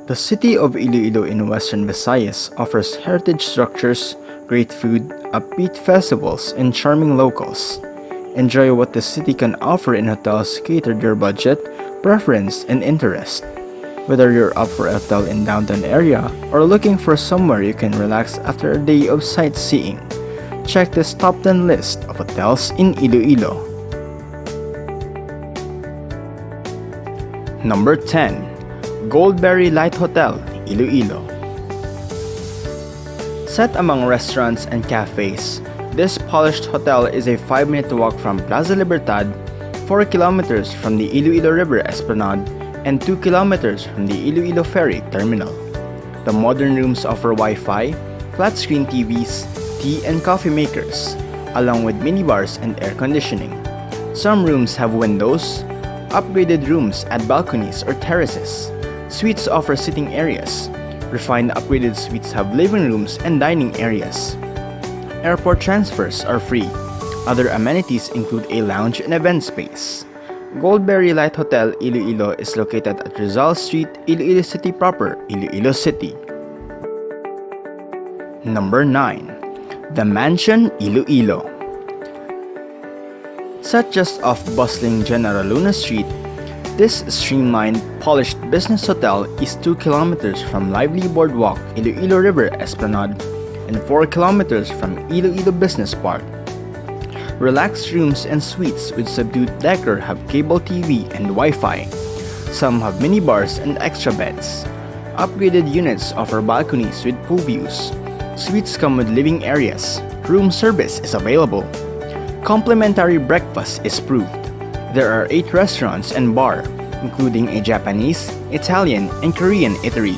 The city of Iloilo in Western Visayas offers heritage structures, great food, upbeat festivals, and charming locals. Enjoy what the city can offer in hotels catered to your budget, preference, and interest. Whether you're up for a hotel in downtown area or looking for somewhere you can relax after a day of sightseeing, check this top 10 list of hotels in Iloilo. Number 10. Goldberry Lite Hotel, Iloilo. Set among restaurants and cafes, this polished hotel is a 5-minute walk from Plaza Libertad, 4 kilometers from the Iloilo River Esplanade, and 2 kilometers from the Iloilo Ferry Terminal. The modern rooms offer Wi-Fi, flat-screen TVs, tea and coffee makers, along with minibars and air conditioning. Some rooms have windows. Upgraded rooms add balconies or terraces. Suites offer sitting areas. Refined upgraded suites have living rooms and dining areas. Airport transfers are free. Other amenities include a lounge and event space. Goldberry Lite Hotel Iloilo is located at Rizal Street, Iloilo City proper, Iloilo City. Number 9. The Mansion Iloilo. Set just off bustling General Luna Street, this streamlined, polished business hotel is 2 kilometers from lively boardwalk Iloilo River Esplanade and 4 kilometers from Iloilo Business Park. Relaxed rooms and suites with subdued decor have cable TV and Wi-Fi. Some have minibars and extra beds. Upgraded units offer balconies with pool views. Suites come with living areas. Room service is available. Complimentary breakfast is proved. There are 8 restaurants and bar, including a Japanese, Italian, and Korean eatery,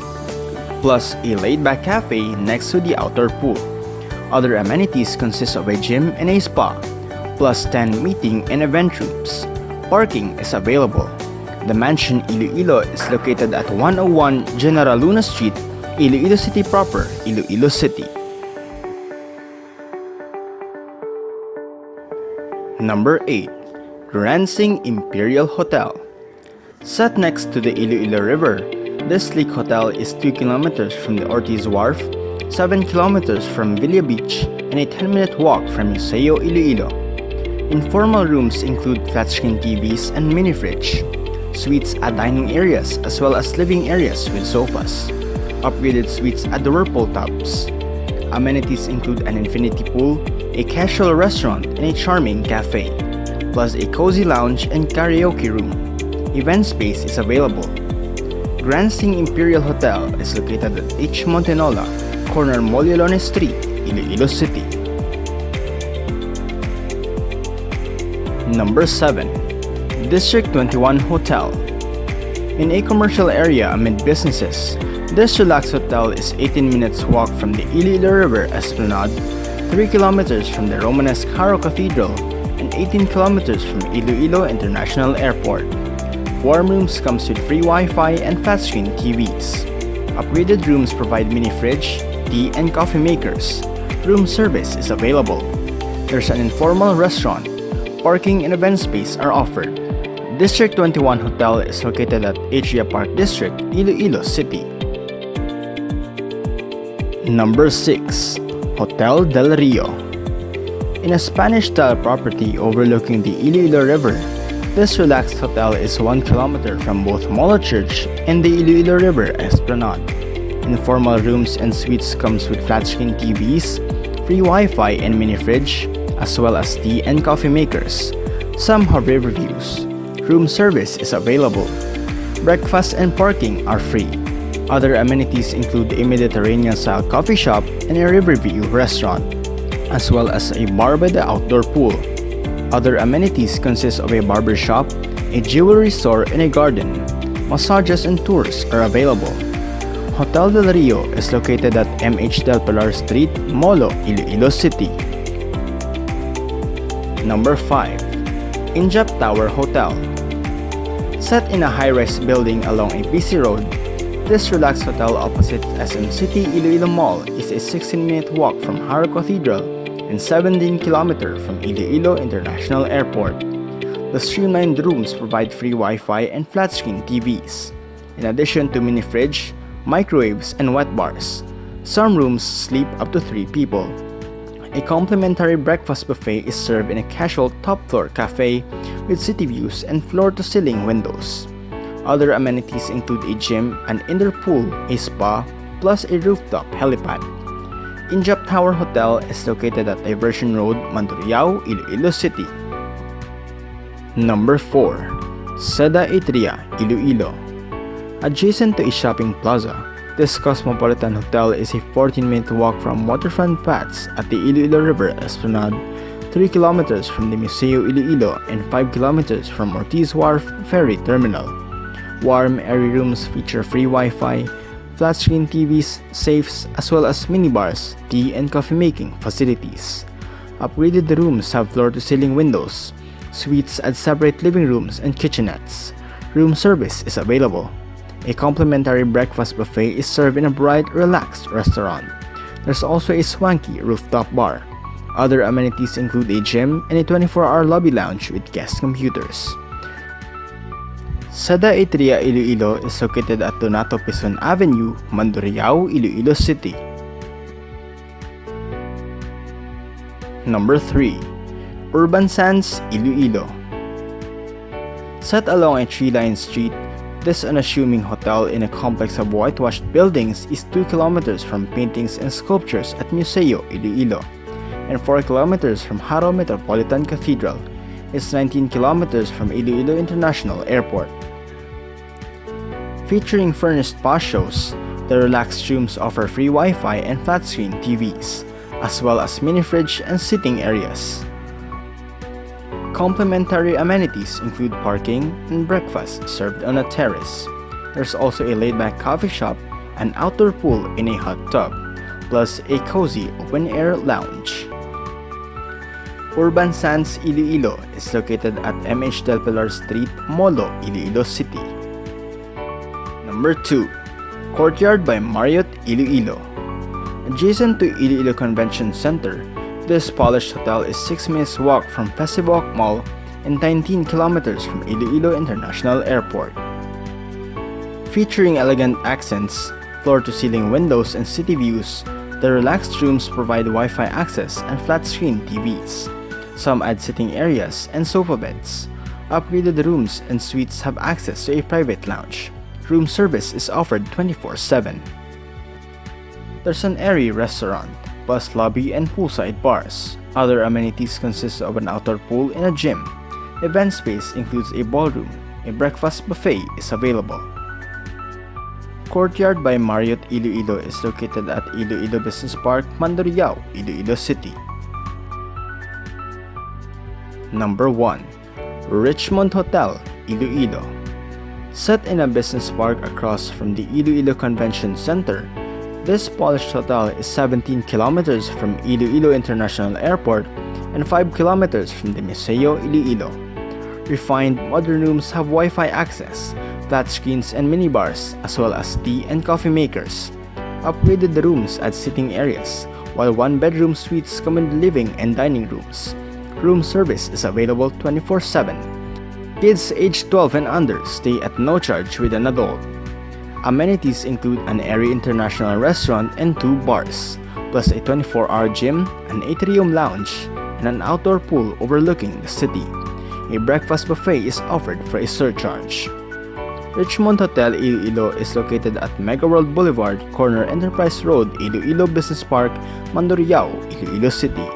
plus a laid-back cafe next to the outdoor pool. Other amenities consist of a gym and a spa, plus 10 meeting and event rooms. Parking is available. The Mansion Iloilo is located at 101 General Luna Street, Iloilo City proper, Iloilo City. Number 8. Xing Imperial Hotel. Set next to the Iloilo River, this sleek hotel is 2 kilometers from the Ortiz Wharf, 7 kilometers from Villa Beach, and a 10-minute walk from Museo Iloilo. Informal rooms include flat-screen TVs and mini-fridge. Suites add dining areas as well as living areas with sofas. Upgraded suites add whirlpool tubs. Amenities include an infinity pool, a casual restaurant, and a charming cafe, plus a cozy lounge and karaoke room. Event space is available. Xing Imperial Hotel is located at H. Montenola, corner Molilones Street, Iloilo City. Number 7. District 21 Hotel. In a commercial area amid businesses, this relaxed hotel is 18 minutes walk from the Iloilo River Esplanade, 3 kilometers from the Romanesque Haro Cathedral, and 18 kilometers from Iloilo International Airport. Warm rooms comes with free Wi-Fi and flat-screen TVs. Upgraded rooms provide mini-fridge, tea and coffee makers. Room service is available. There's an informal restaurant. Parking and event space are offered. District 21 Hotel is located at Atria Park District, Iloilo City. Number 6. Hotel del Rio. In a Spanish-style property overlooking the Iloilo River, this relaxed hotel is 1 kilometer from both Molo Church and the Iloilo River Esplanade. Informal rooms and suites comes with flat-screen TVs, free Wi-Fi and mini-fridge, as well as tea and coffee makers. Some have river views. Room service is available. Breakfast and parking are free. Other amenities include a Mediterranean-style coffee shop and a riverview restaurant, as well as a bar by the outdoor pool. Other amenities consist of a barber shop, a jewelry store, and a garden. Massages and tours are available. Hotel del Rio is located at MH del Pilar Street, Molo, Iloilo City. Number 5. Injap Tower Hotel. Set in a high-rise building along a busy road, this relaxed hotel opposite SM City Iloilo Mall is a 16-minute walk from Haro Cathedral and 17 km from Iloilo International Airport. The streamlined rooms provide free Wi-Fi and flat-screen TVs. In addition to mini-fridge, microwaves, and wet bars. Some rooms sleep up to 3 people. A complimentary breakfast buffet is served in a casual top-floor cafe with city views and floor-to-ceiling windows. Other amenities include a gym, an indoor pool, a spa, plus a rooftop helipad. Injap Tower Hotel is located at Diversion Road, Mandurriao, Iloilo City. Number 4. Seda Atria, Iloilo. Adjacent to a shopping plaza, this cosmopolitan hotel is a 14-minute walk from waterfront paths at the Iloilo River Esplanade, 3 kilometers from the Museo Iloilo, and 5 kilometers from Ortiz Wharf Ferry Terminal. Warm, airy rooms feature free Wi-Fi, flat-screen TVs, safes, as well as minibars, tea and coffee-making facilities. Upgraded rooms have floor-to-ceiling windows. Suites add separate living rooms and kitchenettes. Room service is available. A complimentary breakfast buffet is served in a bright, relaxed restaurant. There's also a swanky rooftop bar. Other amenities include a gym and a 24-hour lobby lounge with guest computers. Seda Atria Iloilo is located at Donato Pison Avenue, Mandurriao, Iloilo City. Number 3. Urban Sands, Iloilo. Set along a tree-lined street, this unassuming hotel in a complex of whitewashed buildings is 2 kilometers from paintings and sculptures at Museo Iloilo, and 4 kilometers from Haro Metropolitan Cathedral. It's 19 kilometers from Iloilo International Airport. Featuring furnished spa shows, the relaxed rooms offer free Wi-Fi and flat-screen TVs, as well as mini-fridge and sitting areas. Complimentary amenities include parking and breakfast served on a terrace. There's also a laid-back coffee shop, an outdoor pool in a hot tub, plus a cozy open-air lounge. Urban Sands Iloilo is located at MH Del Pilar Street, Molo, Iloilo City. Number 2. Courtyard by Marriott, Iloilo. Adjacent to Iloilo Convention Center, this polished hotel is 6 minutes walk from Pesibok Mall and 19 kilometers from Iloilo International Airport. Featuring elegant accents, floor-to-ceiling windows and city views, the relaxed rooms provide Wi-Fi access and flat-screen TVs. Some add sitting areas and sofa beds. Upgraded rooms and suites have access to a private lounge. Room service is offered 24/7. There's an airy restaurant, bus lobby, and poolside bars. Other amenities consist of an outdoor pool and a gym. Event space includes a ballroom. A breakfast buffet is available. Courtyard by Marriott Iloilo is located at Iloilo Business Park, Mandurriao, Iloilo City. Number 1. Richmond Hotel, Iloilo. Set in a business park across from the Iloilo Convention Center, this polished hotel is 17 kilometers from Iloilo International Airport and 5 kilometers from the Museo Iloilo. Refined modern rooms have Wi-Fi access, flat screens and minibars, as well as tea and coffee makers. Upgraded rooms add sitting areas, while one-bedroom suites come in the living and dining rooms. Room service is available 24/7. Kids aged 12 and under stay at no charge with an adult. Amenities include an airy international restaurant and 2 bars, plus a 24-hour gym, an atrium lounge, and an outdoor pool overlooking the city. A breakfast buffet is offered for a surcharge. Richmond Hotel Iloilo is located at Mega World Boulevard, corner Enterprise Road, Iloilo Business Park, Mandurriao, Iloilo City.